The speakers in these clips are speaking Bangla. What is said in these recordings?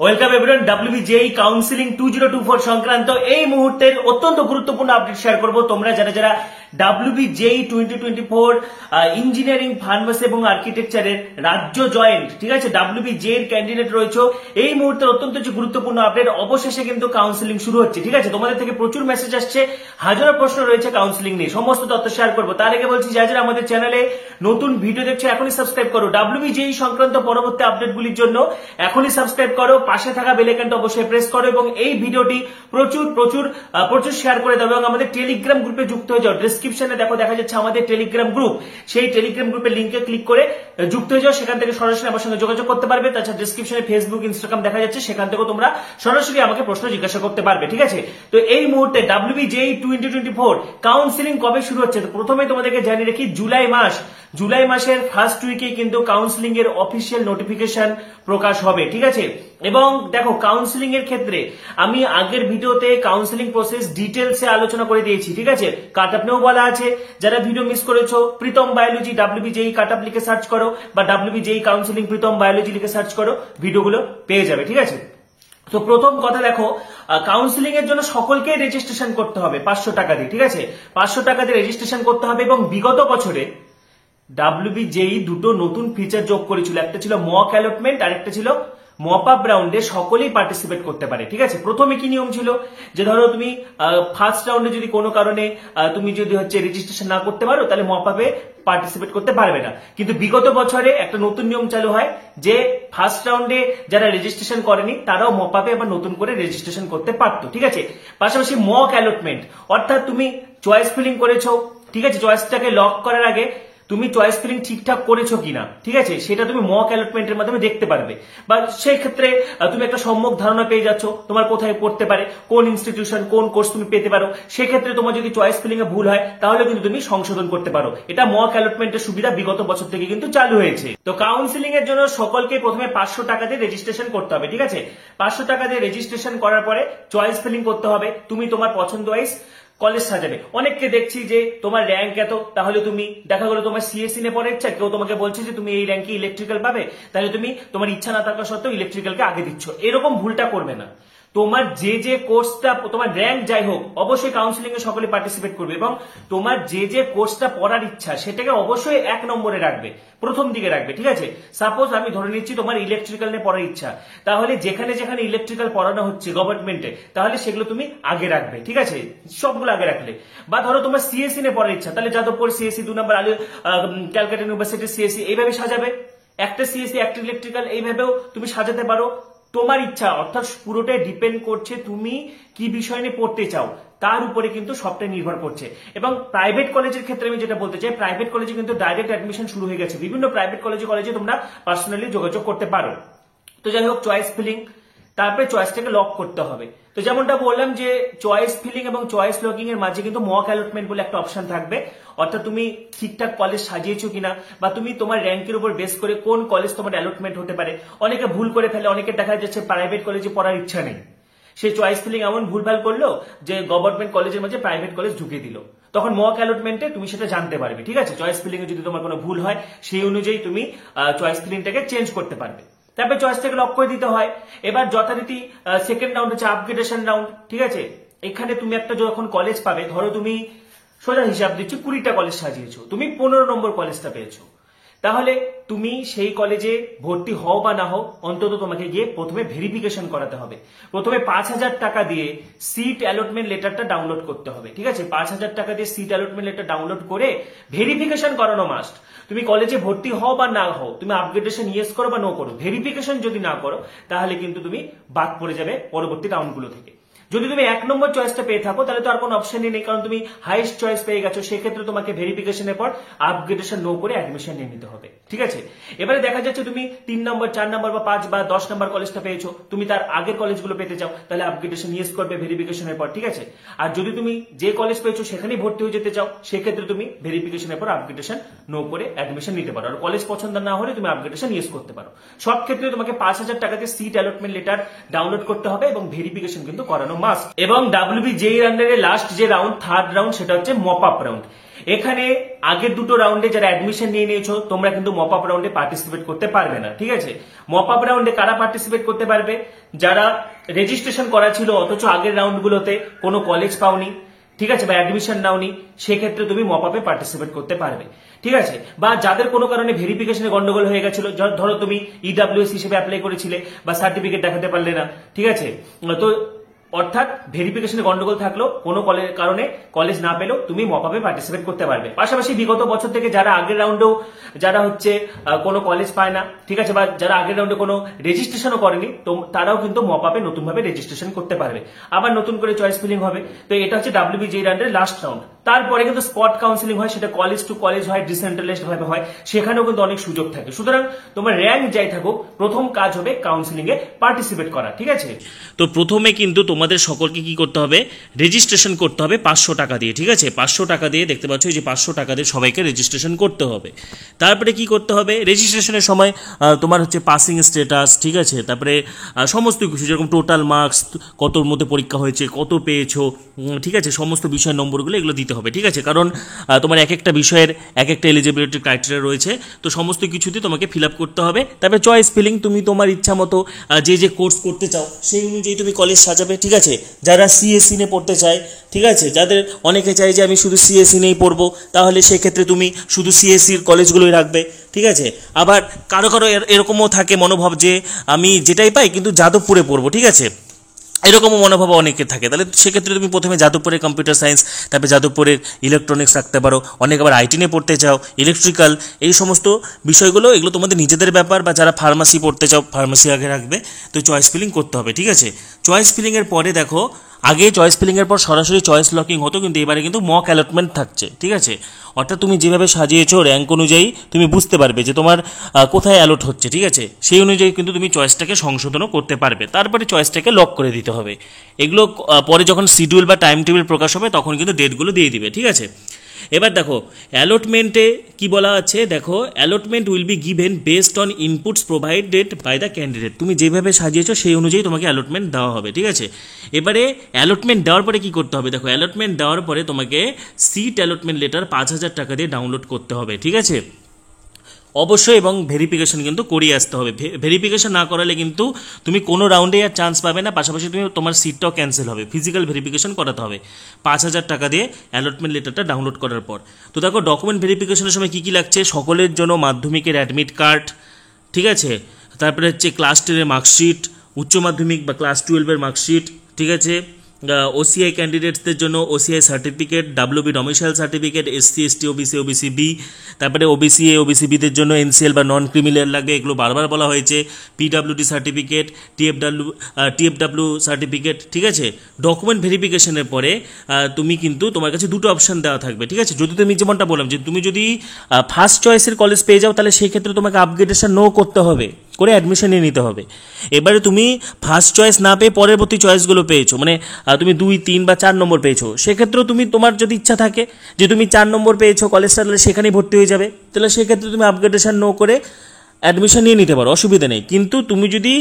Welcome everyone. WBJEE কাউন্সিলিং 2024 সংক্রান্ত এই মুহূর্তের অত্যন্ত গুরুত্বপূর্ণ আপডেট শেয়ার করব। তোমরা যারা WBJEE 2024 ইঞ্জিনিয়ারিং, ফার্মেসি এবং আর্কিটেকচারের রাজ্য জয়েন্ট, ঠিক আছে, WBJEE এর ক্যান্ডিডেট রয়েছে, এই মুহূর্তের অত্যন্ত গুরুত্বপূর্ণ আপডেট। অবশেষে কিন্তু কাউন্সিলিং শুরু হচ্ছে, ঠিক আছে। তোমাদের থেকে প্রচুর মেসেজ আসছে, হাজারো প্রশ্ন রয়েছে কাউন্সিলিং নিয়ে, সমস্ত তথ্য শেয়ার করবো। তার আগে বলছি, যারা আমাদের চ্যানেলে নতুন ভিডিও দেখছো এখনই সাবস্ক্রাইব করো। WBJEE সংক্রান্ত পরবর্তী আপডেটগুলির জন্য এখনই সাবস্ক্রাইব করো, পাশে থাকা বেল আইকনটা অবশ্যই প্রেস করো এবং এই ভিডিওটি প্রচুর প্রচুর প্রচুর শেয়ার করে দাও এবং আমাদের টেলিগ্রাম গ্রুপে যুক্ত হয়ে যাও। ডেসক্রিপশনে দেখা যাচ্ছে আমাদের টেলিগ্রাম গ্রুপ, সেই টেলিগ্রাম গ্রুপের লিংকে ক্লিক করে যুক্ত হয়ে যাও, সেখান থেকে সরাসরি আমার সঙ্গে যোগাযোগ করতে পারবে। তাছাড়া ডেসক্রিপশনে ফেসবুক, ইনস্টাগ্রাম দেখা যাচ্ছে, সেখান থেকে তোমরা সরাসরি আমাকে প্রশ্ন জিজ্ঞাসা করতে পারবে, ঠিক আছে। তো এই মুহূর্তে WBJEE 2024 কাউন্সিলিং কবে শুরু হচ্ছে, তো প্রথমে তোমাদেরকে জানিয়ে রাখি, জুলাই মাসের ফার্স্ট উইকে কিন্তু কাউন্সিলিং এর অফিসিয়াল নোটিফিকেশন প্রকাশ হবে, ঠিক আছে। এবং দেখো, কাউন্সিলিং এর ক্ষেত্রে আমি আগের ভিডিওতে কাউন্সিলিং প্রসেস ডিটেলসে আলোচনা করে দিয়েছি, ঠিক আছে। কাট আপ নিয়েও বলা আছে, যারা ভিডিও মিস করেছো, প্রীতম বায়োলজি WBJEE কাট আপ লিখে সার্চ করো বা WBJEE কাউন্সিলিং প্রীতম বায়োলজি লিখে সার্চ করো, ভিডিওগুলো পেয়ে যাবে, ঠিক আছে। তো প্রথম কথা দেখো, কাউন্সিলিং এর জন্য সকলকে রেজিস্ট্রেশন করতে হবে 500 টাকা দিয়ে, ঠিক আছে। 500 টাকা দিয়ে রেজিস্ট্রেশন করতে হবে এবং বিগত বছরে WBJEE দুটো নতুন ফিচার যোগ করেছিল, একটা ছিল মক অ্যালটমেন্ট আর একটা ছিল মপ আপ রাউন্ডে সকলেই পার্টিসিপেট করতে পারে, ঠিক আছে। প্রথমে কি নিয়ম ছিল যে ধরো তুমি ফার্স্ট রাউন্ডে যদি কোনো কারণে তুমি যদি রেজিস্ট্রেশন না করতে পারো, তাহলে মপ আপে পার্টিসিপেট করতে পারবে না। কিন্তু বিগত বছরে একটা নতুন নিয়ম চালু হয় যে ফার্স্ট রাউন্ডে যারা রেজিস্ট্রেশন করেনি তারাও মপ আপে আবার নতুন করে রেজিস্ট্রেশন করতে পারতো, ঠিক আছে। পাশাপাশি মক অ্যালটমেন্ট, অর্থাৎ তুমি চয়েস ফিলিং করেছো, ঠিক আছে, চয়েসটাকে লক করার আগে তুমি চয়েস ফিলিং ঠিকঠাক করেছো কিনা, ঠিক আছে, সেটা তুমি মক অ্যালটমেন্টের মাধ্যমে দেখতে পারবে। বা সেই ক্ষেত্রে তুমি একটা সম্যক ধারণা পেয়ে যাচ্ছ তোমার কোথায় পড়তে পারে, কোন ইনস্টিটিউশন, কোন কোর্স তুমি পেতে পারো। সেক্ষেত্রে তোমার যদি চয়েস ফিলিং এ ভুল হয় তাহলে কিন্তু তুমি সংশোধন করতে পারো। এটা মক অ্যালটমেন্টের সুবিধা বিগত বছর থেকে কিন্তু চালু হয়েছে। তো কাউন্সিলিং এর জন্য সকলকে প্রথমে 500 টাকা দিয়ে রেজিস্ট্রেশন করতে হবে, ঠিক আছে। 500 টাকা দিয়ে রেজিস্ট্রেশন করার পরে চয়েস ফিলিং করতে হবে। তুমি তোমার পছন্দ ওয়াইজ কলেজ সাজাবে। অনেককে দেখছি যে তোমার র্যাঙ্ক এত, তাহলে তুমি দেখা গেলো তোমার সিএসসি নিয়ে পড়ার ইচ্ছা, কেউ তোমাকে বলছে যে তুমি এই র্যাঙ্কে ইলেকট্রিক্যাল পাবে, তাহলে তুমি তোমার ইচ্ছা না থাকা সত্ত্বেও ইলেকট্রিক্যালকে আগে দিচ্ছ। এরকম ভুলটা করবে না। তোমার যে কোর্সটা, তোমার র্যাঙ্ক যাই হোক, অবশ্যই কাউন্সিলিং এ সকলে পার্টিসিপেট করবে এবং তোমার যে কোর্সটা পড়ার ইচ্ছা সেটাকে অবশ্যই 1 নম্বরে রাখবে, প্রথম দিকে রাখবে, ঠিক আছে। সাপোজ আমি ধরে নিচ্ছি তোমার ইলেকট্রিক্যাল নিয়ে পড়ার ইচ্ছা, তাহলে যেখানে যেখানে ইলেকট্রিক্যাল পড়ানো হচ্ছে গভর্নমেন্টে, তাহলে সেগুলো তুমি আগে রাখবে, ঠিক আছে, সবগুলো আগে রাখলে। বা ধরো তোমার সিএসসি নিয়ে পড়ার ইচ্ছা, তাহলে যাদবপুর সিএসসি, 2 নম্বর ক্যালকাটা ইউনিভার্সিটি সিএসসি, এইভাবে সাজাবে। একটা সিএসসি, একটা ইলেকট্রিক্যাল, এইভাবেও তুমি সাজাতে পারো। তোমার ইচ্ছা, অর্থাৎ পুরোটাই ডিপেন্ড করছে তুমি কি বিষয় নিয়ে পড়তে চাও, তার উপরে কিন্তু সবটাই নির্ভর করছে। এবং প্রাইভেট কলেজের ক্ষেত্রে আমি যেটা বলতে চাই, প্রাইভেট কলেজে কিন্তু ডাইরেক্ট অ্যাডমিশন শুরু হয়ে গেছে। বিভিন্ন প্রাইভেট কলেজে তোমরা পার্সোনালি যোগাযোগ করতে পারো। তো যাই হোক, চয়েস ফিলিং, তারপরে চয়েসটাকে লক করতে হবে। তো যেমনটা বললাম যে চয়েস ফিলিং এবং চয়েস লকিং এর মাঝে কিন্তু মক অ্যালটমেন্ট বলে একটা অপশন থাকবে, অর্থাৎ তুমি ঠিকঠাক কলেজ সাজিয়েছো কিনা বা তুমি তোমার র্যাঙ্কের উপর বেস করে কোন কলেজ তোমার অ্যালটমেন্ট হতে পারে। অনেকে ভুল করে ফেলে, অনেকে দেখা যাচ্ছে প্রাইভেট কলেজে পড়ার ইচ্ছা নেই, সেই চয়েস ফিলিং এমন ভুলভাল করলো যে গভর্নমেন্ট কলেজের মাঝে প্রাইভেট কলেজ ঢুকিয়ে দিল। তখন মক অ্যালটমেন্টে তুমি সেটা জানতে পারবে, ঠিক আছে। চয়েস ফিলিং এ যদি তোমার কোনো ভুল হয়, সেই অনুযায়ী তুমি চয়েস ফিলিংটাকে চেঞ্জ করতে পারবে। তারপরে চয়েসটাকে লক করে দিতে হয়। এবার যথারীতি সেকেন্ড রাউন্ড হচ্ছে আপগ্রেডেশন রাউন্ড, ঠিক আছে। এখানে তুমি একটা যখন কলেজ পাবে, ধরো তুমি সোজা হিসাব দিচ্ছি 20টা কলেজ সাজিয়েছো, তুমি 15 নম্বর কলেজটা পেয়েছো, তাহলে তুমি সেই কলেজে ভর্তি হও বা না হও, অন্তত তোমাকে গিয়ে প্রথমে ভেরিফিকেশন করাতে হবে। প্রথমে 5000 টাকা দিয়ে সিট অ্যালটমেন্ট লেটারটা ডাউনলোড করতে হবে, ঠিক আছে। 5000 টাকা দিয়ে সিট অ্যালটমেন্ট লেটার ডাউনলোড করে ভেরিফিকেশন করানো মাস্ট। তুমি কলেজে ভর্তি হও বা না হও, তুমি আপগ্রেডেশন ইয়েস করো বা নো করো, ভেরিফিকেশন যদি না করো তাহলে কিন্তু তুমি বাদ পড়ে যাবে পরবর্তী রাউন্ডগুলো থেকে। যদি তুমি 1 নম্বর চয়েসটা পেয়ে থাকো তাহলে তো আর কোনো অপশনই নেই, কারণ তুমি হাইয়েস্ট চয়েস পেয়ে গেছো। সেক্ষেত্রে তোমাকে ভেরিফিকেশনের পর আপগ্রেডেশন নো করে অ্যাডমিশন নিয়ে নিতে হবে, ঠিক আছে। এবারে দেখা যাচ্ছে তুমি 3 নম্বর, 4 নম্বর বা 5 বা 10 নম্বর কলেজটা পেয়েছো, তুমি তার আগের কলেজগুলো পেতে চাও, তাহলে আপগ্রেডেশন ইয়েস করবে ভেরিফিকেশনের পর, ঠিক আছে। আর যদি তুমি যে কলেজ পেয়েছো সেখানেই ভর্তি হয়ে যেতে চাও, সেক্ষেত্রে তুমি ভেরিফিকেশনের পর আপগ্রেডেশন নো করে অ্যাডমিশন নিতে পারো। আর কলেজ পছন্দ না হলে তুমি আপগ্রেডেশন ইয়েস করতে পারো। সব ক্ষেত্রে তোমাকে 5000 টাকাতে সিট অ্যালটমেন্ট লেটার ডাউনলোড করতে হবে এবং ভেরিফিকেশন কিন্তু করানো মাস্ট। এবং WBJEE আন্ডারে লাস্ট যে রাউন্ড, থার্ড রাউন্ড, সেটা হচ্ছে মপ আপ রাউন্ড। এখানে আগের দুটো রাউন্ডে যারা অ্যাডমিশন নিয়ে নিয়েছো তোমরা কিন্তু মপ আপ রাউন্ডে পার্টিসিপেট করতে পারবে না, ঠিক আছে। মপ আপ রাউন্ডে কারা পার্টিসিপেট করতে পারবে? যারা রেজিস্ট্রেশন করা ছিল অথচ আগের রাউন্ডগুলোতে কোনো কলেজ পাওনি, ঠিক আছে, বা অ্যাডমিশন নাওনি, সেক্ষেত্রে তুমি মপ আপে পার্টিসিপেট করতে পারবে, ঠিক আছে। বা যাদের কোনো কারণে ভেরিফিকেশনে গন্ডগোল হয়ে গেছিল, ধরো তুমি ইডব্লিউএস হিসেবে অ্যাপ্লাই করেছিলে বা সার্টিফিকেট দেখাতে পারলে না, ঠিক আছে, তো অর্থাৎ ভেরিফিকেশনে গন্ডগোল থাকলো, কোনো কারণে কলেজ না পেলেও তুমি মপ আপে পার্টিসিপেট করতে পারবে। পাশাপাশি বিগত বছর থেকে যারা আগের রাউন্ডেও যারা হচ্ছে কোনো কলেজ পায় না, ঠিক আছে, বা যারা আগের রাউন্ডে কোনো রেজিস্ট্রেশনও করেনি, তো তারাও কিন্তু মপ আপে নতুন ভাবে রেজিস্ট্রেশন করতে পারবে, আবার নতুন করে চয়েস ফিলিং হবে। তো এটা হচ্ছে WBJEE রাউন্ডের লাস্ট রাউন্ড। তারপরে কিন্তু স্পট কাউন্সিলিং হয়, সেটা কলেজ টু কলেজ হয়, ডিসেন্ট্রালাইজড ভাবে হয়, সেখানেও কিন্তু অনেক সুযোগ থাকে। সুতরাং তোমার র্যাঙ্ক যাই থাকুক, প্রথম কাজ হবে কাউন্সিলিং এ পার্টিসিপেট করা, ঠিক আছে। তো প্রথমে কিন্তু তোমাদের সকলকে কি করতে হবে? রেজিস্ট্রেশন করতে হবে 500 টাকা দিয়ে, ঠিক আছে। 500 টাকা দিয়ে, দেখতে পাচ্ছ যে 500 টাকা দিয়ে সবাইকে রেজিস্ট্রেশন করতে হবে। তারপরে কি করতে হবে? রেজিস্ট্রেশনের সময় তোমার হচ্ছে পাসিং স্ট্যাটাস, ঠিক আছে, তারপরে সমস্ত কিছু যেরকম টোটাল মার্কস, কতর মধ্যে পরীক্ষা হয়েছে, কত পেয়েছো, ঠিক আছে, সমস্ত বিষয় নম্বরগুলো এগুলো দিতে হবে, ঠিক আছে। কারণ তোমার এক একটা বিষয়ের এক একটা এলিজিবিলিটি ক্রাইটেরিয়া রয়েছে, তো সমস্ত কিছুতে তোমাকে ফিল আপ করতে হবে। তারপরে চয়েস ফিলিং, তুমি তোমার ইচ্ছা মতো যে কোর্স করতে চাও সেই অনুযায়ী তুমি কলেজ সাজাবে, ঠিক আছে। যারা সিএসসি নিয়ে পড়তে চায়, ঠিক আছে, যাদের অনেকে চাই যে আমি শুধু সিএসসি নিয়েই পড়বো, তাহলে সেক্ষেত্রে তুমি শুধু সিএসসির কলেজগুলোই রাখবে, ঠিক আছে। আবার কারো কারো এরকমও থাকে মনোভাব যে আমি যেটাই পাই কিন্তু যাদবপুরে পড়বো, ঠিক আছে, এরকমও মনোভাব অনেকের থাকে। তাহলে সেক্ষেত্রে তুমি প্রথমে যাদবপুরের কম্পিউটার সায়েন্স, তারপরে যাদবপুরের ইলেকট্রনিক্স রাখতে পারো। অনেক আবার আইটি নিয়ে পড়তে চাও, ইলেকট্রিক্যাল, এই সমস্ত বিষয়গুলো এগুলো তোমাদের নিজেদের ব্যাপার। বা যারা ফার্মাসি পড়তে চাও, ফার্মাসি আগে রাখবে। তো চয়েস ফিলিং করতে হবে, ঠিক আছে। চয়েস ফিলিংয়ের পরে দেখো, আগে চয়েস ফিলিংয়ের পর সরাসরি চয়েস লকিং হতো, কিন্তু এবারে কিন্তু মক অ্যালটমেন্ট থাকছে, ঠিক আছে। অর্থাৎ তুমি যেভাবে সাজিয়েছো র্যাঙ্ক অনুযায়ী তুমি বুঝতে পারবে যে তোমার কোথায় অ্যালট হচ্ছে, ঠিক আছে, সেই অনুযায়ী কিন্তু তুমি চয়েসটাকে সংশোধনও করতে পারবে। তারপরে চয়েসটাকে লক করে দিতে হবে। এগুলো পরে যখন শিডিউল বা টাইম টেবিল প্রকাশ হবে তখন কিন্তু ডেটগুলো দিয়ে দিবে, ঠিক আছে। এবার দেখো অ্যালটমেন্টে কি বলা আছে, দেখো allotment will be given based on inputs provided by the candidate. তুমি যেভাবে সাজিয়েছো সেই অনুযায়ী তোমাকে অ্যালটমেন্ট দেওয়া হবে, ঠিক আছে। এবারে অ্যালটমেন্ট দেওয়ার পরে কি করতে হবে? দেখো অ্যালটমেন্ট দেওয়ার পরে তোমাকে সিট অ্যালটমেন্ট লেটার 5000 টাকা দিয়ে ডাউনলোড করতে হবে, ঠিক আছে। অবশ্যই, এবং ভেরিফিকেশন কিন্তু করিয়ে আসতে হবে। ভেরিফিকেশন না করালে কিন্তু তুমি কোনো রাউন্ডে আর চান্স পাবে না, পাশাপাশি তুমি তোমার সিটটাও ক্যান্সেল হবে। ফিজিক্যাল ভেরিফিকেশন করাতে হবে 5000 টাকা দিয়ে অ্যালটমেন্ট লেটারটা ডাউনলোড করার পর। তো দেখো ডকুমেন্ট ভেরিফিকেশনের সময় কী কী লাগছে? সকলের জন্য মাধ্যমিকের অ্যাডমিট কার্ড, ঠিক আছে, তারপরে হচ্ছে ক্লাস 10-এর মার্কশিট, উচ্চ মাধ্যমিক বা ক্লাস 12-এর মার্কশিট, ঠিক আছে। ওসিআই ক্যান্ডিডেটসদের জন্য OCI certificate, WB domicile certificate, SC ST OBC OBC B, তারপরে ওবিসি এ ওবিসি বিদের জন্য এনসিএল বা নন ক্রিমিনাল লাগবে, এগুলো বারবার বলা হয়েছে। পিডাব্লিউডি সার্টিফিকেট, টিএফডাব্লিউ সার্টিফিকেট, ঠিক আছে। ডকুমেন্ট ভেরিফিকেশনের পরে তুমি কিন্তু তোমার কাছে দুটো অপশান দেওয়া থাকবে, ঠিক আছে। যদি তুমি যেমনটা বললাম যে তুমি যদি ফার্স্ট চয়েসের কলেজ পেয়ে যাও, তাহলে সেই ক্ষেত্রে তোমাকে আপগ্রেডেশন নো করতে হবে, করে অ্যাডমিশন নিয়ে নিতে হবে। এবারে তুমি ফার্স্ট চয়েস না পেয়ে পরবর্তী চয়েসগুলো পেয়েছো, মানে তুমি 2, 3 বা 4 নম্বর পেয়েছো, সেক্ষেত্রেও তুমি তোমার যদি ইচ্ছা থাকে যে তুমি 4 নম্বর পেয়েছো কলেজটা, তাহলে সেখানেই ভর্তি হয়ে যাবে, তাহলে সেক্ষেত্রে তুমি আপগ্রেডেশন নো করে অ্যাডমিশন নিয়ে নিতে পারো, অসুবিধা নেই। কিন্তু তুমি যদি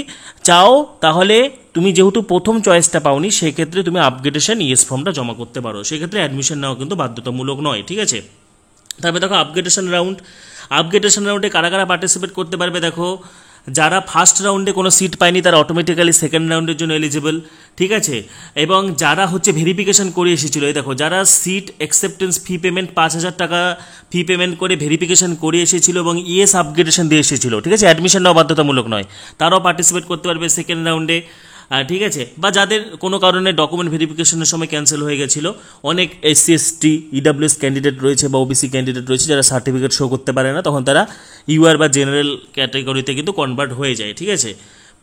চাও তাহলে তুমি যেহেতু প্রথম চয়েসটা পাওনি, সেক্ষেত্রে তুমি আপগ্রেডেশন ইয়েস ফর্মটা জমা করতে পারো, সেক্ষেত্রে অ্যাডমিশন নেওয়া কিন্তু বাধ্যতামূলক নয়, ঠিক আছে। তারপরে দেখো আপগ্রেডেশন রাউন্ডে কারা কারা পার্টিসিপেট করতে পারবে? দেখো যারা ফার্স্ট রাউন্ডে কোনো সিট পায়নি তারা অটোমেটিক্যালি সেকেন্ড রাউন্ডের জন্য এলিজিবল, ঠিক আছে। এবং যারা হচ্ছে ভেরিফিকেশন করে এসেছিলো, এই দেখো যারা সিট অ্যাকসেপ্টেন্স ফি পেমেন্ট 5000 টাকা ফি পেমেন্ট করে ভেরিফিকেশন করে এসেছিলো এবং ইএস আপগ্রেডেশন দিয়ে এসেছিলো, ঠিক আছে, অ্যাডমিশন নেওয়া বাধ্যতামূলক নয়, তারাও পার্টিসিপেট করতে পারবে সেকেন্ড রাউন্ডে, ঠিক আছে। বা যাদের কোনো কারণে ডকুমেন্ট ভেরিফিকেশনের সময় ক্যান্সেল হয়ে গেছিলো, অনেক এসসি এসটি ইডব্লিউএস ক্যান্ডিডেট রয়েছে বা ওবিসি ক্যান্ডিডেট রয়েছে যারা সার্টিফিকেট শো করতে পারে না, তখন তারা ইউআর বা জেনারেল ক্যাটাগরিতে কিন্তু কনভার্ট হয়ে যায়, ঠিক আছে।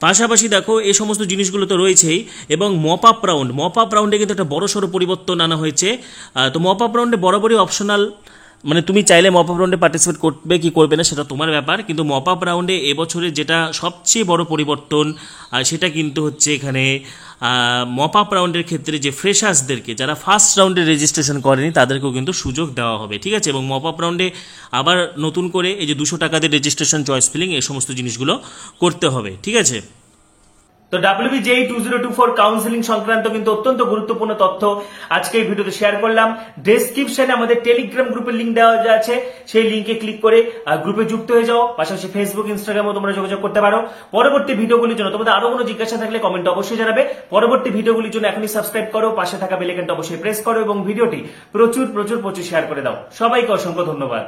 পাশাপাশি দেখো এই সমস্ত জিনিসগুলো তো রয়েছেই, এবং মপ আপ রাউন্ডে কিন্তু একটা বড়সড় পরিবর্তন আনা হয়েছে। তো মপ আপ রাউন্ডে বরাবরই অপশনাল, মানে তুমি চাইলে মপ আপ রাউন্ডে পার্টিসিপেট করবে কি করবে না সেটা তোমার ব্যাপার, কিন্তু মপ আপ রাউন্ডে এবছরের যেটা সবচেয়ে বড় পরিবর্তন সেটা কিন্তু হচ্ছে এখানে মপ আপ রাউন্ডের ক্ষেত্রে যে ফ্রেশার্সদেরকে, যারা ফার্স্ট রাউন্ডে রেজিস্ট্রেশন করেনি তাদেরকেও কিন্তু সুযোগ দেওয়া হবে, ঠিক আছে। এবং মপ আপ রাউন্ডে আবার নতুন করে এই যে 200 টাকা দিয়ে রেজিস্ট্রেশন, চয়েস ফিলিং, এই সমস্ত জিনিসগুলো করতে হবে, ঠিক আছে। তো WBJEE 2024 কাউন্সিলিং সংক্রান্ত কিন্তু অত্যন্ত গুরুত্বপূর্ণ তথ্য আজকে এই ভিডিওতে শেয়ার করলাম। ডেসক্রিপশনে আমাদের টেলিগ্রাম গ্রুপের লিংক দেওয়া আছে, সেই লিংকে ক্লিক করে গ্রুপে যুক্ত হয়ে যাও। পাশাপাশি ফেসবুক, ইনস্টাগ্রামও তোমরা যোগাযোগ করতে পারো। পরবর্তী ভিডিওগুলির জন্য তোমাদের আরো কোনো জিজ্ঞাসা থাকলে কমেন্টে অবশ্যই জানাবে। পরবর্তী ভিডিওগুলির জন্য এখনই সাবস্ক্রাইব করো, পাশে থাকা বেল আইকনটা অবশ্যই প্রেস করো এবং ভিডিওটি প্রচুর শেয়ার করে দাও। সবাইকে অসংখ্য ধন্যবাদ।